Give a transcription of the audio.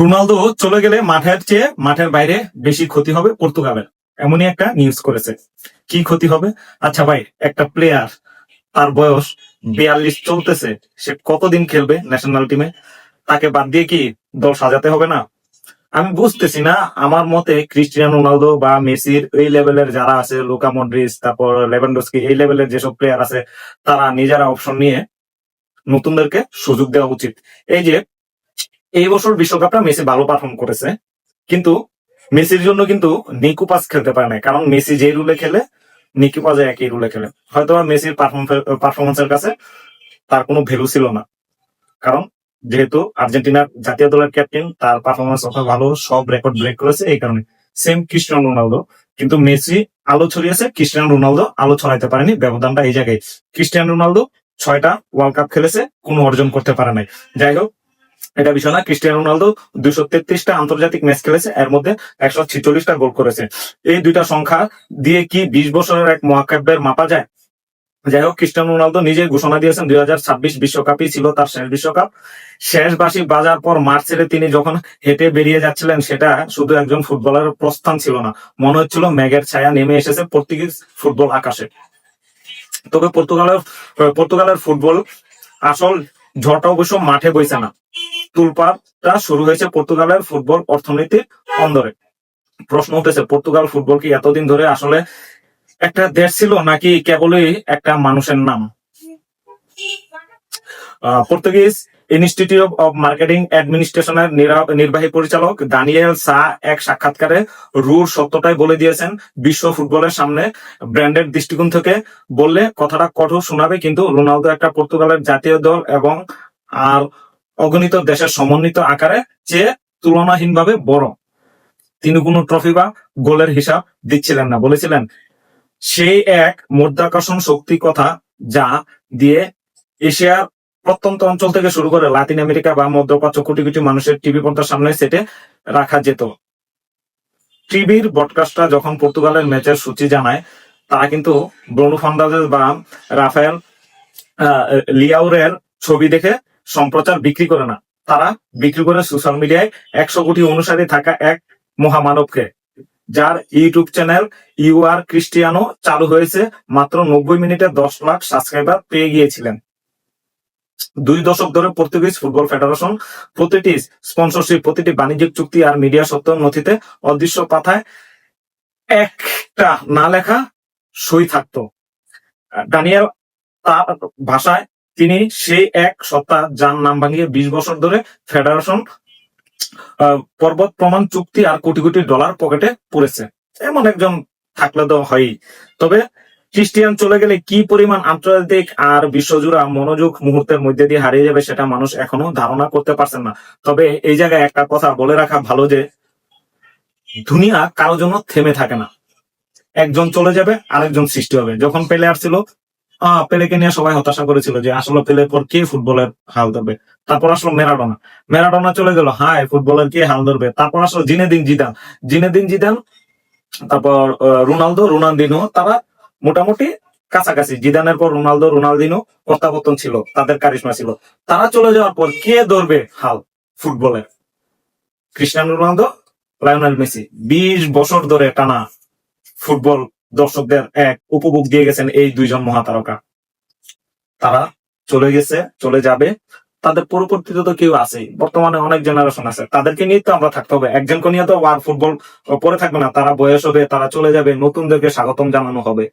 Ronaldo চলে গেলে মাঠের চেয়ে মাঠের বাইরে বেশি ক্ষতি হবে পর্তুগালের, এমনই একটা নিউজ করেছে। কি ক্ষতি হবে? আচ্ছা ভাই, একটা প্লেয়ার, তার বয়স 42 চলতেছে, সে কতদিন খেলবে ন্যাশনাল টিমে? তাকে বাদ দিয়ে কি দল সাজাতে হবে না? আমি বুঝতেছি না। আমার মতে ক্রিস্টিয়ানো রোনালদো বা মেসির এই লেভেলের যারা আছে, লুকা মডরিচ, তারপর লেভানডস্কি, এই লেভেলের যেসব প্লেয়ার আছে, তারা নিজেরা অপশন নিয়ে নতুনদেরকে সুযোগ দেওয়া উচিত। এই যে এই বছর বিশ্বকাপটা মেসি ভালো পারফর্ম করেছে, কিন্তু মেসির জন্য কিন্তু নিকুপাস খেলতে পারে না, কারণ মেসি যে রুলে খেলে নিকুপাস একই রুলে খেলে। হয়তো মেসির পারফরমেন্সের কাছে তার কোনো ভ্যালু ছিল না, কারণ যেহেতু আর্জেন্টিনার জাতীয় দলের ক্যাপ্টেন, তার পারফরমেন্স অত ভালো, সব রেকর্ড ব্রেক করেছে, এই কারণে। সেম ক্রিস্টিয়ানো রোনালদো, কিন্তু মেসি আলো ছড়িয়েছে, ক্রিস্টিয়ানো রোনালদো আলো ছড়াইতে পারেনি। ব্যবধানটা এই জায়গায়। ক্রিস্টিয়ানো রোনালদো 6টা ওয়ার্ল্ড কাপ খেলেছে, কোনো অর্জন করতে পারে নাই। যাই হোক, এটা বিষয় না। ক্রিস্টিয়ানো রোনালদো 233টা আন্তর্জাতিক ম্যাচ খেলেছে, এর মধ্যে 146টা গোল করেছে। এই দুইটা সংখ্যা দিয়ে কি 20 বছরের এক মহাকাব্যের মাপা যায়? যাই হোক, ক্রিস্টিয়ানো রোনালদো নিজে ঘোষণা দিয়েছেন 2026 বিশ্বকাপই ছিল তার শেষ বিশ্বকাপ। শেষ বাঁশি বাজার পর মাঠ ছেড়ে তিনি যখন হেঁটে বেরিয়ে যাচ্ছিলেন, সেটা শুধু একজন ফুটবলারের প্রস্থান ছিল না, মনে হচ্ছিল মেঘের ছায়া নেমে এসেছে পর্তুগিজ ফুটবল আকাশে। তবে পর্তুগালের ফুটবল আসল ঝড়টা অবশ্য মাঠে বইছে না। তুলপাড়টা শুরু হয়েছে পর্তুগালের ফুটবল অর্থনীতির অন্দরে। প্রশ্ন উঠেছে, পর্তুগাল ফুটবল কি এতদিন ধরে আসলে একটা দেশ ছিল, নাকি কেবলই একটা মানুষের নাম? পর্তুগিজ ইনস্টিটিউট অব মার্কেটিং অ্যাডমিনিস্ট্রেশনের নির্বাহী পরিচালক দানিয়েল সা এক সাক্ষাৎকারে রুর সত্যটাই বলে দিয়েছেন। বিশ্ব ফুটবলের সামনে ব্র্যান্ডের দৃষ্টিকোণ থেকে বললে কথাটা কঠোর শোনাবে, কিন্তু রোনালদো একটা পর্তুগালের জাতীয় দল এবং আর অগণিত দেশের সমন্বিত আকারে চেয়ে তুলনাহীনভাবে বড়। তিনি কোনো ট্রফি বা গোলের হিসাব দিচ্ছিলেন না, বলেছিলেন সেই এক মধ্যাকর্ষণ শক্তি কথা, যা দিয়ে এশিয়ার প্রত্যন্ত অঞ্চল থেকে শুরু করে লাতিন আমেরিকা বা মধ্যপ্রাচ্য কোটি কোটি মানুষের টিভি পর্দার সামনে সেটে রাখা যেত। টিভির ব্রডকাস্টরা যখন পর্তুগালের ম্যাচের সূচি জানায়, তারা কিন্তু ব্রুনো ফার্নান্দেজ বা রাফায়েল লিয়াউরের ছবি দেখে সম্প্রচার বিক্রি করে না, তারা বিক্রি করে সোশ্যাল মিডিয়ায় 100 কোটি অনুসারী থাকা এক মহামানবকে, যার YouTube channel U R Cristiano চালু হয়েছে মাত্র 90 মিনিটে 10 লাখ সাবস্ক্রাইবার পেয়ে গিয়েছিলেন। 2 দশক ধরে পর্তুগিজ ফুটবল ফেডারেশন প্রতিটি স্পন্সরশিপ, প্রতিটি বাণিজ্যিক চুক্তি আর মিডিয়া সত্ত্ব নথিতে অদৃশ্য পাতায় একটা না লেখা সই থাকতো। ডানিয়েল তার ভাষায়, তিনি সেই এক সত্তা যার নাম ভাঙিয়ে 20 বছর ধরে ফেডারেশন পর্বত প্রমাণ চুক্তি আর কোটি কোটি ডলার পকেটে পড়েছে। এমন একজন থাকলে তো হয়ই। তবে ক্রিস্টিয়ান চলে গেলে কি পরিমাণ আন্তর্জাতিক আর বিশ্বজুড়া মনোযোগ মুহূর্তের মধ্যে দিয়ে হারিয়ে যাবে, সেটা মানুষ এখনো ধারণা করতে পারছেন না। তবে এই জায়গায় একটা কথা বলে রাখা ভালো, যে দুনিয়া কারোর জন্য থেমে থাকে না। একজন চলে যাবে, আরেকজন সৃষ্টি হবে। যখন পেলে আসছিল, পেলেকে নিয়ে সবাই হতাশা করেছিল যে আসলে পেলের পর কে ফুটবলের হাল ধরবে। তারপর আসলো মেরাডোনা চলে গেল, হায় ফুটবলের কে হাল ধরবে। তারপর আসলো জিনেদিন জিদান, তারপর রোনালদিনো, তারা মোটামুটি কাছাকাছি। জিদানের পর রোনালদিনো প্রত্যাবর্তন ছিল, তাদের কারিশমা ছিল। তারা চলে যাওয়ার পর কে ধরবে হাল ফুটবলের? ক্রিস্টিয়ানো রোনালদো, লায়নেল মেসি 20 বছর ধরে টানা ফুটবল দর্শকদের এক উপভোগ দিয়ে গেছেন এই দুইজন মহাতারকা। তারা চলে গেছে, চলে যাবে। তাদের পরবর্তীতে তো কেউ আছেই, বর্তমানে অনেক জেনারেশন আছে, তাদেরকে নিয়ে তো আমরা থাকতে হবে। একজনকে নিয়ে তো আর ফুটবল পরে থাকবে না। তারা বয়স হবে, তারা চলে যাবে, নতুনদেরকে স্বাগতম জানানো হবে।